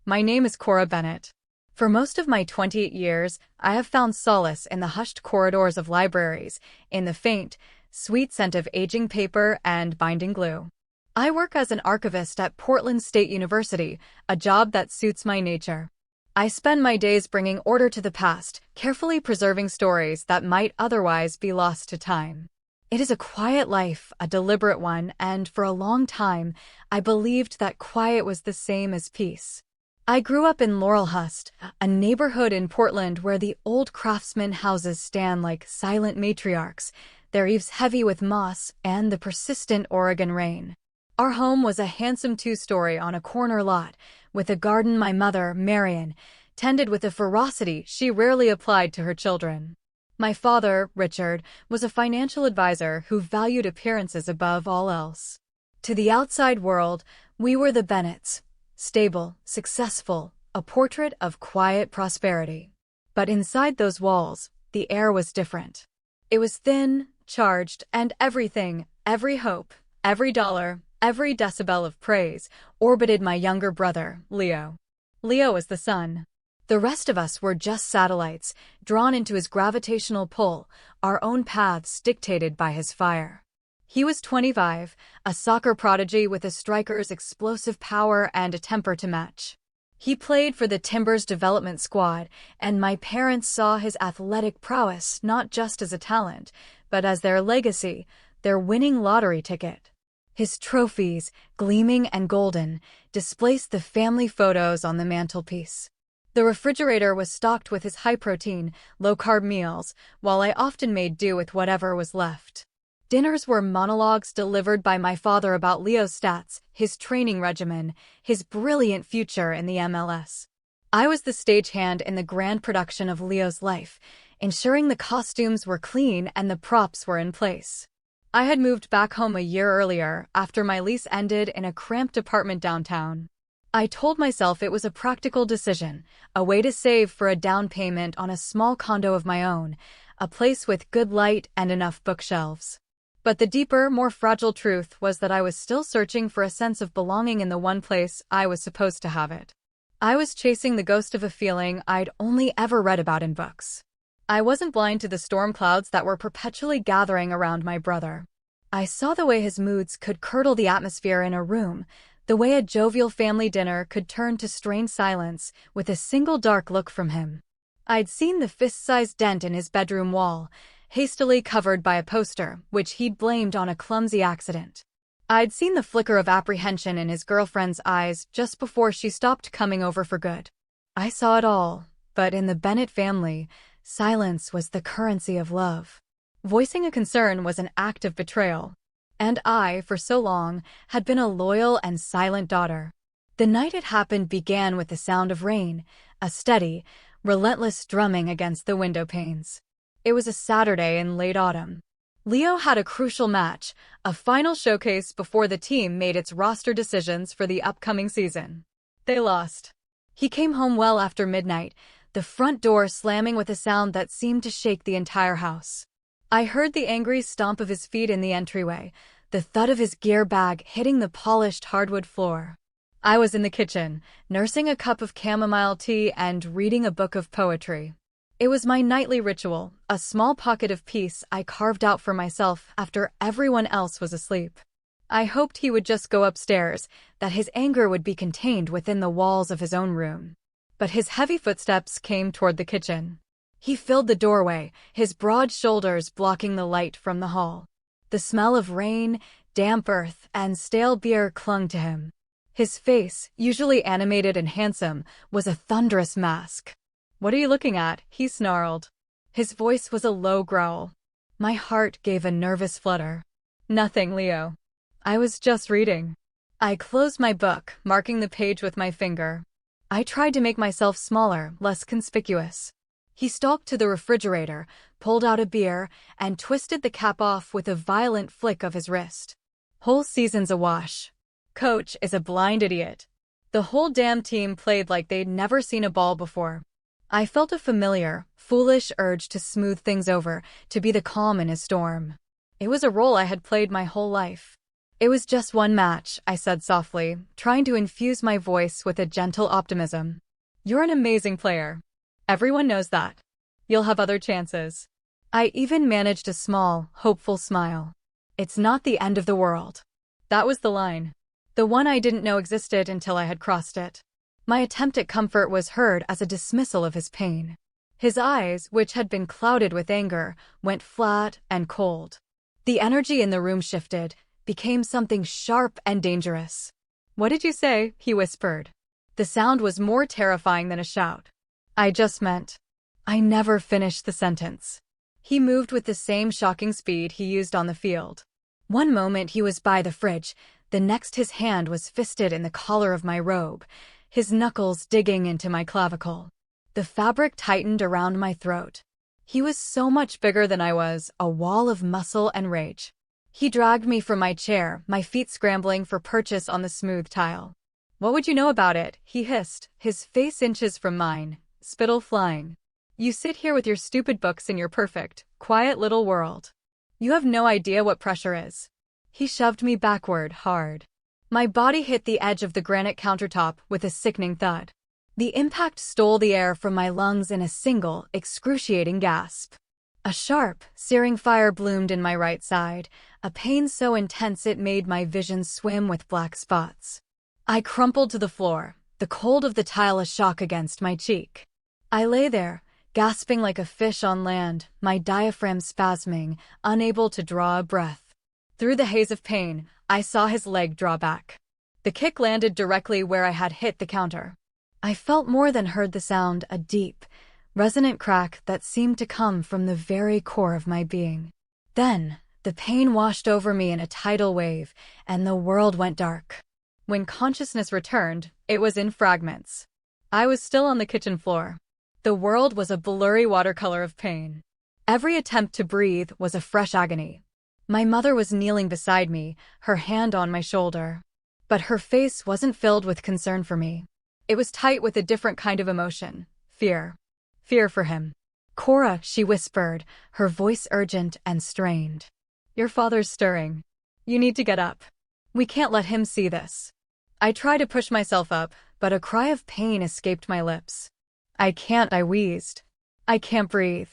My name is Cora Bennett. For most of my 28 years, I have found solace in the hushed corridors of libraries, in the faint, sweet scent of aging paper and binding glue. I work as an archivist at Portland State University, a job that suits my nature. I spend my days bringing order to the past, carefully preserving stories that might otherwise be lost to time. It is a quiet life, a deliberate one, and for a long time, I believed that quiet was the same as peace. I grew up in Laurelhurst, a neighborhood in Portland where the old craftsman houses stand like silent matriarchs, their eaves heavy with moss and the persistent Oregon rain. Our home was a handsome two-story on a corner lot, with a garden my mother, Marion, tended with a ferocity she rarely applied to her children. My father, Richard, was a financial advisor who valued appearances above all else. To the outside world, we were the Bennetts, stable, successful, a portrait of quiet prosperity. But inside those walls, the air was different. It was thin, charged, and everything, every hope, every dollar, every decibel of praise, orbited my younger brother, Leo. Leo was the sun. The rest of us were just satellites, drawn into his gravitational pull, our own paths dictated by his fire. He was 25, a soccer prodigy with a striker's explosive power and a temper to match. He played for the Timbers development squad, and my parents saw his athletic prowess not just as a talent, but as their legacy, their winning lottery ticket. His trophies, gleaming and golden, displaced the family photos on the mantelpiece. The refrigerator was stocked with his high-protein, low-carb meals, while I often made do with whatever was left. Dinners were monologues delivered by my father about Leo's stats, his training regimen, his brilliant future in the MLS. I was the stagehand in the grand production of Leo's life, ensuring the costumes were clean and the props were in place. I had moved back home a year earlier, after my lease ended in a cramped apartment downtown. I told myself it was a practical decision, a way to save for a down payment on a small condo of my own, a place with good light and enough bookshelves. But the deeper, more fragile truth was that I was still searching for a sense of belonging in the one place I was supposed to have it. I was chasing the ghost of a feeling I'd only ever read about in books. I wasn't blind to the storm clouds that were perpetually gathering around my brother. I saw the way his moods could curdle the atmosphere in a room, the way a jovial family dinner could turn to strained silence with a single dark look from him. I'd seen the fist-sized dent in his bedroom wall, hastily covered by a poster, which he'd blamed on a clumsy accident. I'd seen the flicker of apprehension in his girlfriend's eyes just before she stopped coming over for good. I saw it all, but in the Bennett family, silence was the currency of love. Voicing a concern was an act of betrayal. And I, for so long, had been a loyal and silent daughter. The night it happened began with the sound of rain, a steady, relentless drumming against the window panes. It was a Saturday in late autumn. Leo had a crucial match, a final showcase before the team made its roster decisions for the upcoming season. They lost. He came home well after midnight, the front door slamming with a sound that seemed to shake the entire house. I heard the angry stomp of his feet in the entryway, the thud of his gear bag hitting the polished hardwood floor. I was in the kitchen, nursing a cup of chamomile tea and reading a book of poetry. It was my nightly ritual, a small pocket of peace I carved out for myself after everyone else was asleep. I hoped he would just go upstairs, that his anger would be contained within the walls of his own room. But his heavy footsteps came toward the kitchen. He filled the doorway, his broad shoulders blocking the light from the hall. The smell of rain, damp earth, and stale beer clung to him. His face, usually animated and handsome, was a thunderous mask. "What are you looking at?" he snarled. His voice was a low growl. My heart gave a nervous flutter. "Nothing, Leo. I was just reading." I closed my book, marking the page with my finger. I tried to make myself smaller, less conspicuous. He stalked to the refrigerator, pulled out a beer, and twisted the cap off with a violent flick of his wrist. "Whole season's a wash. Coach is a blind idiot." The whole damn team played like they'd never seen a ball before. I felt a familiar, foolish urge to smooth things over, to be the calm in his storm. It was a role I had played my whole life. It was just one match, I said softly, trying to infuse my voice with a gentle optimism. You're an amazing player. Everyone knows that. You'll have other chances. I even managed a small, hopeful smile. It's not the end of the world. That was the line. The one I didn't know existed until I had crossed it. My attempt at comfort was heard as a dismissal of his pain. His eyes, which had been clouded with anger, went flat and cold. The energy in the room shifted, became something sharp and dangerous. What did you say? He whispered. The sound was more terrifying than a shout. I just meant. I never finished the sentence. He moved with the same shocking speed he used on the field. One moment he was by the fridge, the next his hand was fisted in the collar of my robe, his knuckles digging into my clavicle. The fabric tightened around my throat. He was so much bigger than I was, a wall of muscle and rage. He dragged me from my chair, my feet scrambling for purchase on the smooth tile. What would you know about it? He hissed, his face inches from mine, spittle flying. You sit here with your stupid books in your perfect, quiet little world. You have no idea what pressure is. He shoved me backward, hard. My body hit the edge of the granite countertop with a sickening thud. The impact stole the air from my lungs in a single, excruciating gasp. A sharp, searing fire bloomed in my right side, a pain so intense it made my vision swim with black spots. I crumpled to the floor, the cold of the tile a shock against my cheek. I lay there, gasping like a fish on land, my diaphragm spasming, unable to draw a breath. Through the haze of pain, I saw his leg draw back. The kick landed directly where I had hit the counter. I felt more than heard the sound, a deep, resonant crack that seemed to come from the very core of my being. Then, the pain washed over me in a tidal wave, and the world went dark. When consciousness returned, it was in fragments. I was still on the kitchen floor. The world was a blurry watercolor of pain. Every attempt to breathe was a fresh agony. My mother was kneeling beside me, her hand on my shoulder. But her face wasn't filled with concern for me. It was tight with a different kind of emotion, fear. Fear for him. Cora, she whispered, her voice urgent and strained. Your father's stirring. You need to get up. We can't let him see this. I tried to push myself up, but a cry of pain escaped my lips. I can't, I wheezed. I can't breathe.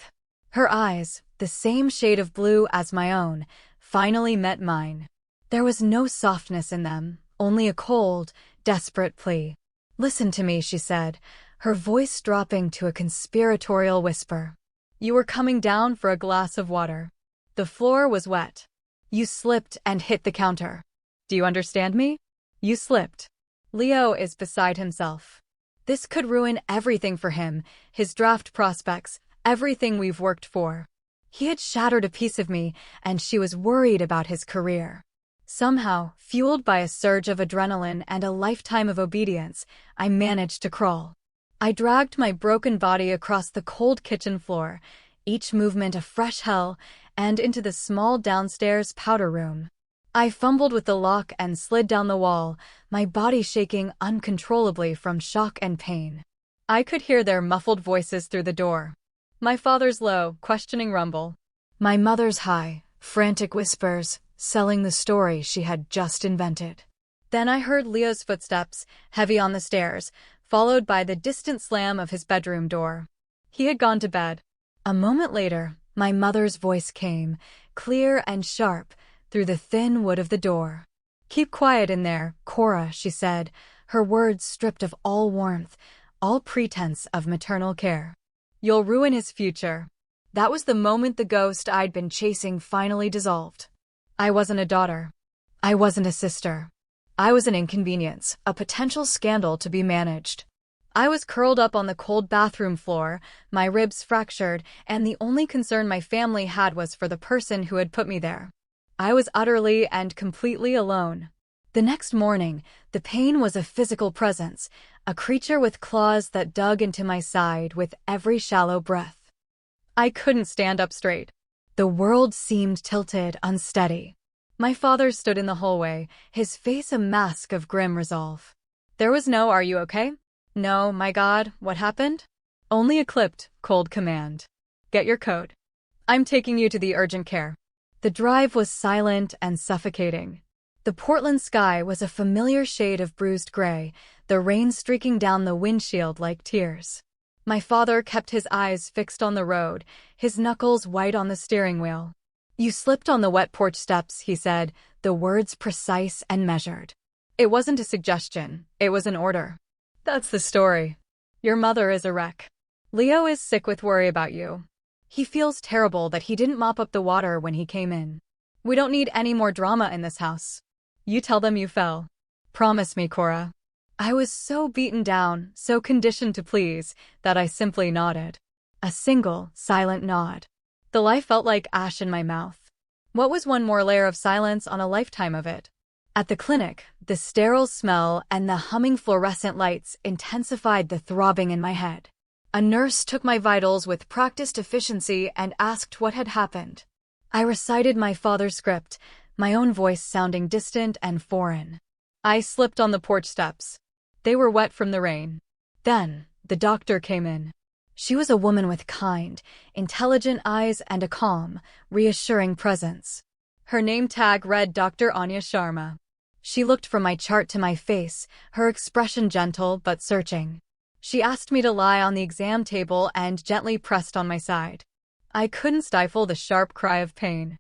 Her eyes, the same shade of blue as my own, finally met mine. There was no softness in them, only a cold, desperate plea. Listen to me, she said, her voice dropping to a conspiratorial whisper. You were coming down for a glass of water. The floor was wet. You slipped and hit the counter. Do you understand me? You slipped. Leo is beside himself. This could ruin everything for him, his draft prospects, everything we've worked for. He had shattered a piece of me, and she was worried about his career. Somehow, fueled by a surge of adrenaline and a lifetime of obedience, I managed to crawl. I dragged my broken body across the cold kitchen floor, each movement a fresh hell, and into the small downstairs powder room. I fumbled with the lock and slid down the wall, my body shaking uncontrollably from shock and pain. I could hear their muffled voices through the door. My father's low, questioning rumble. My mother's high, frantic whispers, selling the story she had just invented. Then I heard Leo's footsteps, heavy on the stairs, followed by the distant slam of his bedroom door. He had gone to bed. A moment later, my mother's voice came, clear and sharp, through the thin wood of the door. Keep quiet in there, Cora, she said, her words stripped of all warmth, all pretense of maternal care. You'll ruin his future. That was the moment the ghost I'd been chasing finally dissolved. I wasn't a daughter. I wasn't a sister. I was an inconvenience, a potential scandal to be managed. I was curled up on the cold bathroom floor, my ribs fractured, and the only concern my family had was for the person who had put me there. I was utterly and completely alone. The next morning, the pain was a physical presence, a creature with claws that dug into my side with every shallow breath. I couldn't stand up straight. The world seemed tilted, unsteady. My father stood in the hallway, his face a mask of grim resolve. There was no "Are you okay?" No, my God, what happened? Only a clipped, cold command. Get your coat. I'm taking you to the urgent care. The drive was silent and suffocating. The Portland sky was a familiar shade of bruised gray, the rain streaking down the windshield like tears. My father kept his eyes fixed on the road, his knuckles white on the steering wheel. "You slipped on the wet porch steps," he said, the words precise and measured. It wasn't a suggestion, it was an order. "That's the story. Your mother is a wreck. Leo is sick with worry about you. He feels terrible that he didn't mop up the water when he came in. We don't need any more drama in this house. You tell them you fell. Promise me, Cora." I was so beaten down, so conditioned to please, that I simply nodded. A single, silent nod. The life felt like ash in my mouth. What was one more layer of silence on a lifetime of it? At the clinic, the sterile smell and the humming fluorescent lights intensified the throbbing in my head. A nurse took my vitals with practiced efficiency and asked what had happened. I recited my father's script, my own voice sounding distant and foreign. I slipped on the porch steps. They were wet from the rain. Then, the doctor came in. She was a woman with kind, intelligent eyes and a calm, reassuring presence. Her name tag read Dr. Anya Sharma. She looked from my chart to my face, her expression gentle but searching. She asked me to lie on the exam table and gently pressed on my side. I couldn't stifle the sharp cry of pain.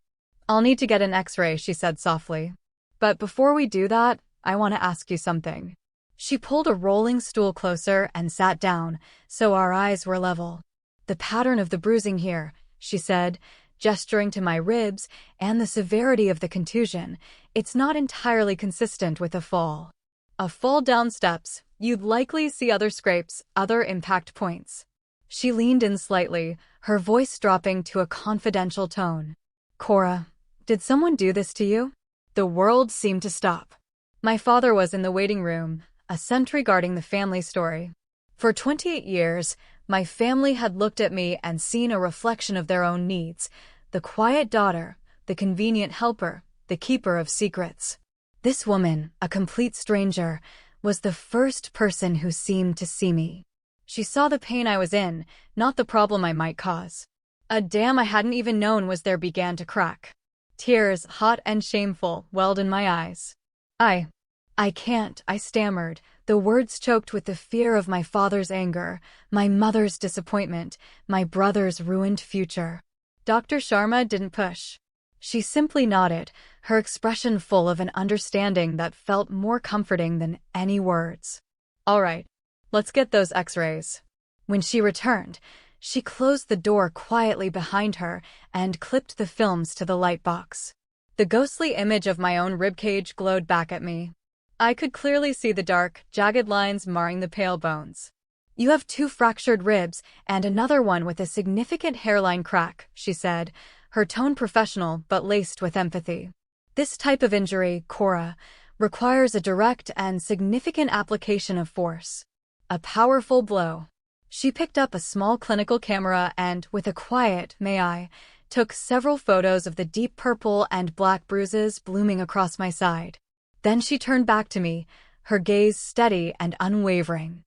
"I'll need to get an X-ray," she said softly. "But before we do that, I want to ask you something." She pulled a rolling stool closer and sat down, so our eyes were level. "The pattern of the bruising here," she said, gesturing to my ribs, "and the severity of the contusion, it's not entirely consistent with a fall. A fall down steps, you'd likely see other scrapes, other impact points." She leaned in slightly, her voice dropping to a confidential tone. "Cora, did someone do this to you?" The world seemed to stop. My father was in the waiting room, a sentry guarding the family story. For 28 years, my family had looked at me and seen a reflection of their own needs, the quiet daughter, the convenient helper, the keeper of secrets. This woman, a complete stranger, was the first person who seemed to see me. She saw the pain I was in, not the problem I might cause. A dam I hadn't even known was there began to crack. Tears, hot and shameful, welled in my eyes. I can't," I stammered, the words choked with the fear of my father's anger, my mother's disappointment, my brother's ruined future. Dr. Sharma didn't push. She simply nodded, her expression full of an understanding that felt more comforting than any words. "All right, let's get those X-rays." When she returned, she closed the door quietly behind her and clipped the films to the light box. The ghostly image of my own ribcage glowed back at me. I could clearly see the dark, jagged lines marring the pale bones. "You have 2 fractured ribs and another one with a significant hairline crack," she said, her tone professional but laced with empathy. "This type of injury, Cora, requires a direct and significant application of force. A powerful blow." She picked up a small clinical camera and, with a quiet, "May I?" took several photos of the deep purple and black bruises blooming across my side. Then she turned back to me, her gaze steady and unwavering.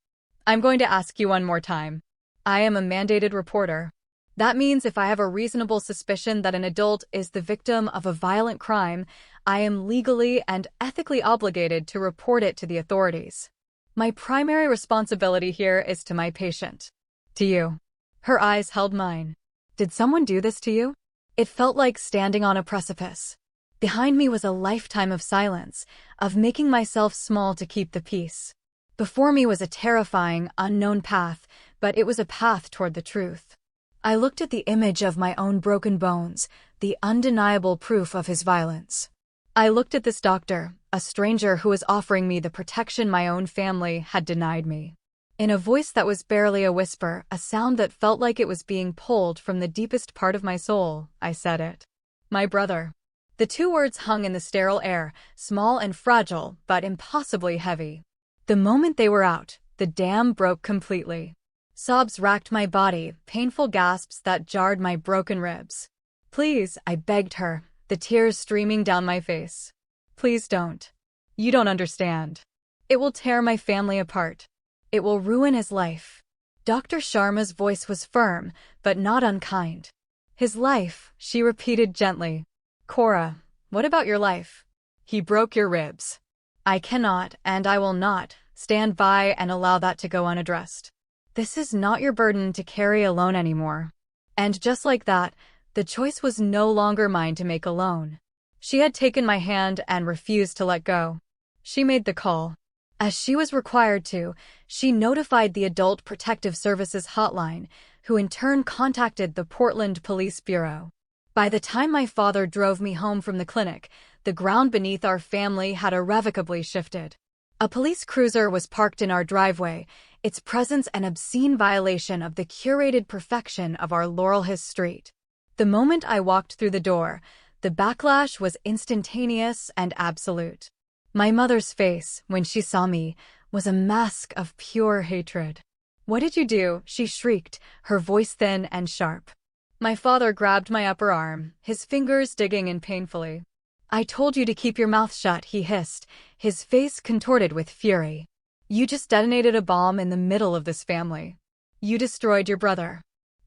"I'm going to ask you one more time. I am a mandated reporter. That means if I have a reasonable suspicion that an adult is the victim of a violent crime, I am legally and ethically obligated to report it to the authorities. My primary responsibility here is to my patient. To you." Her eyes held mine. "Did someone do this to you?" It felt like standing on a precipice. Behind me was a lifetime of silence, of making myself small to keep the peace. Before me was a terrifying, unknown path, but it was a path toward the truth. I looked at the image of my own broken bones, the undeniable proof of his violence. I looked at this doctor, a stranger who was offering me the protection my own family had denied me. In a voice that was barely a whisper, a sound that felt like it was being pulled from the deepest part of my soul, I said it. "My brother." The 2 words hung in the sterile air, small and fragile, but impossibly heavy. The moment they were out, the dam broke completely. Sobs racked my body, painful gasps that jarred my broken ribs. "Please," I begged her, the tears streaming down my face. "Please don't. You don't understand. It will tear my family apart. It will ruin his life." Dr. Sharma's voice was firm, but not unkind. "His life," she repeated gently. "Cora, what about your life? He broke your ribs. I cannot, and I will not, stand by and allow that to go unaddressed. This is not your burden to carry alone anymore. And just like that, the choice was no longer mine to make alone. She had taken my hand and refused to let go. She made the call. As she was required to, she notified the Adult Protective Services hotline, who in turn contacted the Portland Police Bureau. By the time my father drove me home from the clinic, the ground beneath our family had irrevocably shifted. A police cruiser was parked in our driveway, its presence an obscene violation of the curated perfection of our Laurel Hills Street. The moment I walked through the door, the backlash was instantaneous and absolute. My mother's face, when she saw me, was a mask of pure hatred. "What did you do?" she shrieked, her voice thin and sharp. My father grabbed my upper arm, his fingers digging in painfully. "I told you to keep your mouth shut," he hissed, his face contorted with fury. "You just detonated a bomb in the middle of this family. You destroyed your brother.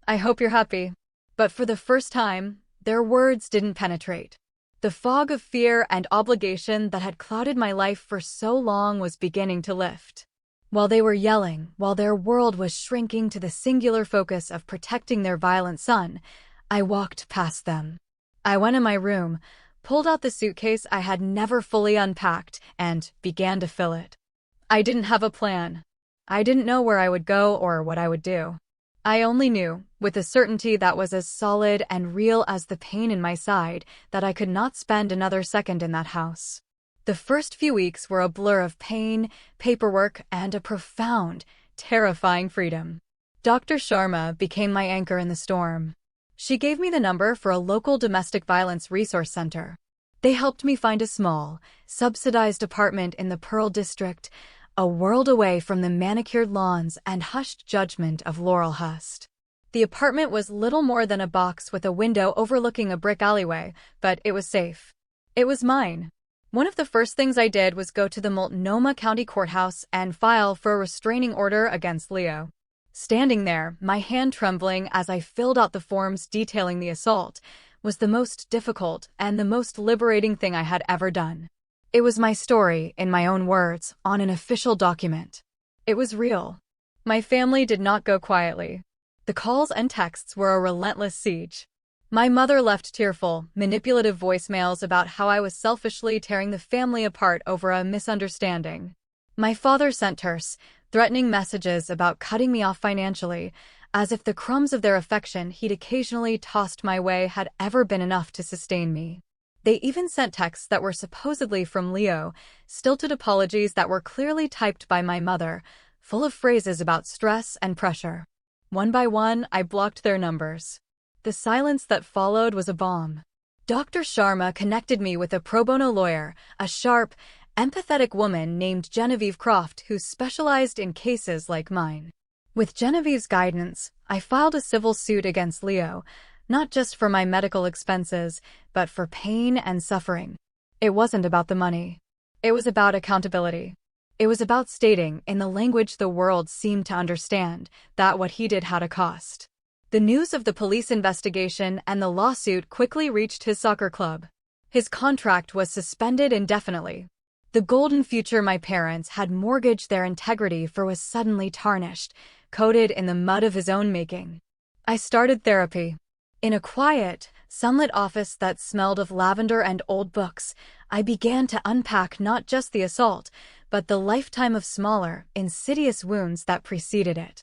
I hope you're happy." But for the first time, their words didn't penetrate. The fog of fear and obligation that had clouded my life for so long was beginning to lift. While they were yelling, while their world was shrinking to the singular focus of protecting their violent son, I walked past them. I went in my room, pulled out the suitcase I had never fully unpacked, and began to fill it. I didn't have a plan. I didn't know where I would go or what I would do. I only knew, with a certainty that was as solid and real as the pain in my side, that I could not spend another second in that house. The first few weeks were a blur of pain, paperwork, and a profound, terrifying freedom. Dr. Sharma became my anchor in the storm. She gave me the number for a local domestic violence resource center. They helped me find a small, subsidized apartment in the Pearl District, a world away from the manicured lawns and hushed judgment of Laurel Hills. The apartment was little more than a box with a window overlooking a brick alleyway, but it was safe. It was mine. One of the first things I did was go to the Multnomah County Courthouse and file for a restraining order against Leo. Standing there, my hand trembling as I filled out the forms detailing the assault, was the most difficult and the most liberating thing I had ever done. It was my story, in my own words, on an official document. It was real. My family did not go quietly. The calls and texts were a relentless siege. My mother left tearful, manipulative voicemails about how I was selfishly tearing the family apart over a misunderstanding. My father sent terse, threatening messages about cutting me off financially, as if the crumbs of their affection he'd occasionally tossed my way had ever been enough to sustain me. They even sent texts that were supposedly from Leo, stilted apologies that were clearly typed by my mother, full of phrases about stress and pressure. One by one, I blocked their numbers. The silence that followed was a bomb. Dr. Sharma connected me with a pro bono lawyer, a sharp, empathetic woman named Genevieve Croft who specialized in cases like mine. With Genevieve's guidance, I filed a civil suit against Leo, not just for my medical expenses, but for pain and suffering. It wasn't about the money. It was about accountability. It was about stating, in the language the world seemed to understand, that what he did had a cost. The news of the police investigation and the lawsuit quickly reached his soccer club. His contract was suspended indefinitely. The golden future my parents had mortgaged their integrity for was suddenly tarnished, coated in the mud of his own making. I started therapy. In a quiet, sunlit office that smelled of lavender and old books, I began to unpack not just the assault, but the lifetime of smaller, insidious wounds that preceded it.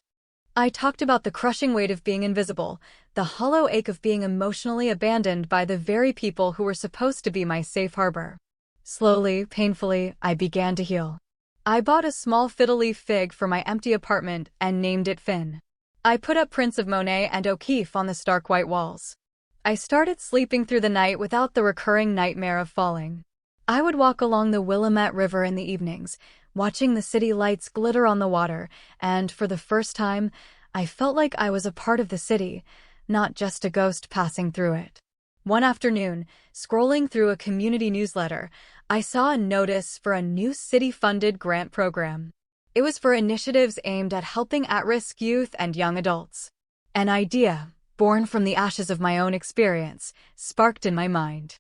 I talked about the crushing weight of being invisible, the hollow ache of being emotionally abandoned by the very people who were supposed to be my safe harbor. Slowly, painfully, I began to heal. I bought a small fiddle-leaf fig for my empty apartment and named it Finn. I put up prints of Monet and O'Keeffe on the stark white walls. I started sleeping through the night without the recurring nightmare of falling. I would walk along the Willamette River in the evenings, watching the city lights glitter on the water, and for the first time, I felt like I was a part of the city, not just a ghost passing through it. One afternoon, scrolling through a community newsletter, I saw a notice for a new city-funded grant program. It was for initiatives aimed at helping at-risk youth and young adults. An idea, born from the ashes of my own experience, sparked in my mind.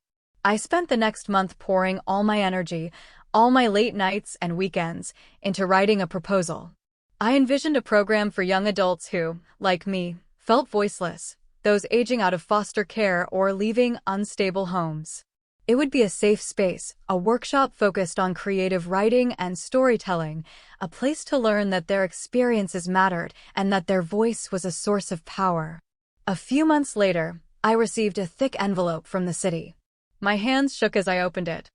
I spent the next month pouring all my energy, all my late nights and weekends, into writing a proposal. I envisioned a program for young adults who, like me, felt voiceless, those aging out of foster care or leaving unstable homes. It would be a safe space, a workshop focused on creative writing and storytelling, a place to learn that their experiences mattered and that their voice was a source of power. A few months later, I received a thick envelope from the city. My hands shook as I opened it.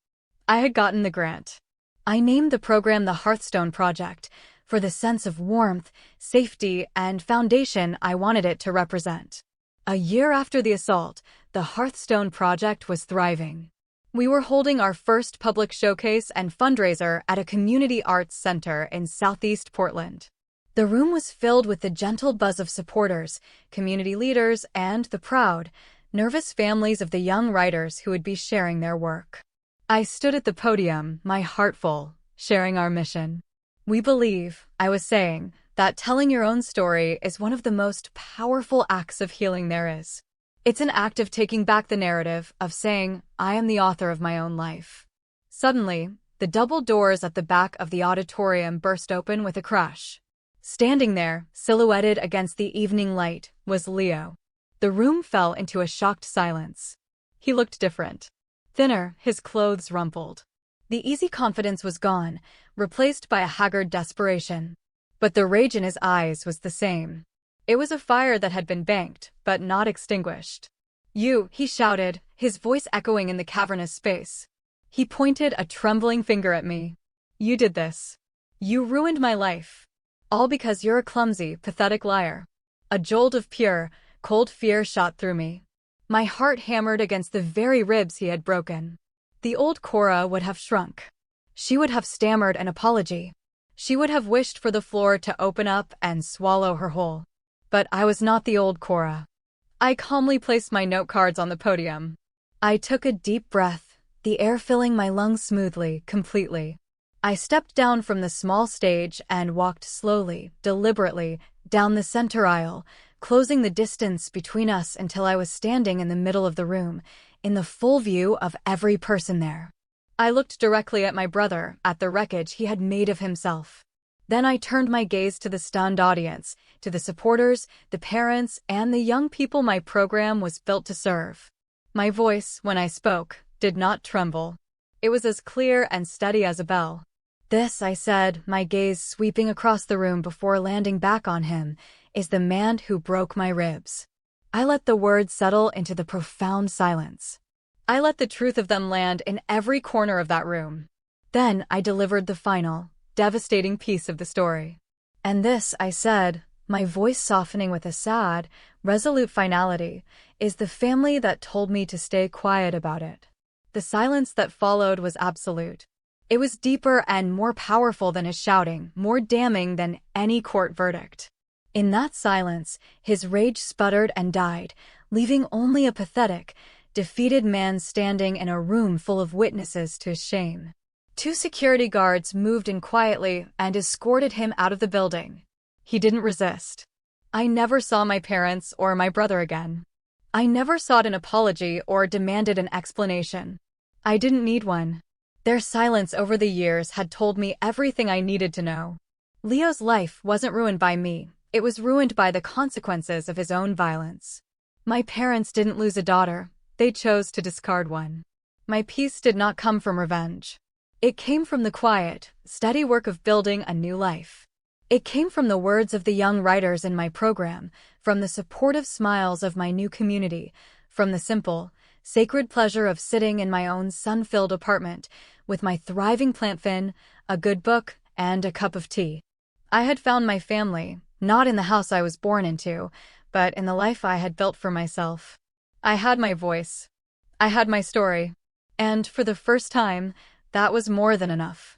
I had gotten the grant. I named the program the Hearthstone Project for the sense of warmth, safety, and foundation I wanted it to represent. A year after the assault, the Hearthstone Project was thriving. We were holding our first public showcase and fundraiser at a community arts center in Southeast Portland. The room was filled with the gentle buzz of supporters, community leaders, and the proud, nervous families of the young writers who would be sharing their work. I stood at the podium, my heart full, sharing our mission. We believe, I was saying, that telling your own story is one of the most powerful acts of healing there is. It's an act of taking back the narrative, of saying, I am the author of my own life. Suddenly, the double doors at the back of the auditorium burst open with a crash. Standing there, silhouetted against the evening light, was Leo. The room fell into a shocked silence. He looked different. Thinner, his clothes rumpled. The easy confidence was gone, replaced by a haggard desperation. But the rage in his eyes was the same. It was a fire that had been banked, but not extinguished. You, he shouted, his voice echoing in the cavernous space. He pointed a trembling finger at me. You did this. You ruined my life. All because you're a clumsy, pathetic liar. A jolt of pure, cold fear shot through me. My heart hammered against the very ribs he had broken. The old Cora would have shrunk. She would have stammered an apology. She would have wished for the floor to open up and swallow her whole. But I was not the old Cora. I calmly placed my note cards on the podium. I took a deep breath, the air filling my lungs smoothly, completely. I stepped down from the small stage and walked slowly, deliberately, down the center aisle, closing the distance between us until I was standing in the middle of the room, in the full view of every person there. I looked directly at my brother, at the wreckage he had made of himself. Then I turned my gaze to the stunned audience, to the supporters, the parents, and the young people my program was built to serve. My voice, when I spoke, did not tremble. It was as clear and steady as a bell. This, I said, my gaze sweeping across the room before landing back on him, is the man who broke my ribs. I let the words settle into the profound silence. I let the truth of them land in every corner of that room. Then I delivered the final, devastating piece of the story. And this, I said, my voice softening with a sad, resolute finality, is the family that told me to stay quiet about it. The silence that followed was absolute. It was deeper and more powerful than his shouting, more damning than any court verdict. In that silence, his rage sputtered and died, leaving only a pathetic, defeated man standing in a room full of witnesses to his shame. 2 security guards moved in quietly and escorted him out of the building. He didn't resist. I never saw my parents or my brother again. I never sought an apology or demanded an explanation. I didn't need one. Their silence over the years had told me everything I needed to know. Leo's life wasn't ruined by me. It was ruined by the consequences of his own violence. My parents didn't lose a daughter. They chose to discard one. My peace did not come from revenge. It came from the quiet, steady work of building a new life. It came from the words of the young writers in my program, from the supportive smiles of my new community, from the simple, sacred pleasure of sitting in my own sun-filled apartment with my thriving plant fin, a good book, and a cup of tea. I had found my family, not in the house I was born into, but in the life I had built for myself. I had my voice. I had my story. And for the first time, that was more than enough.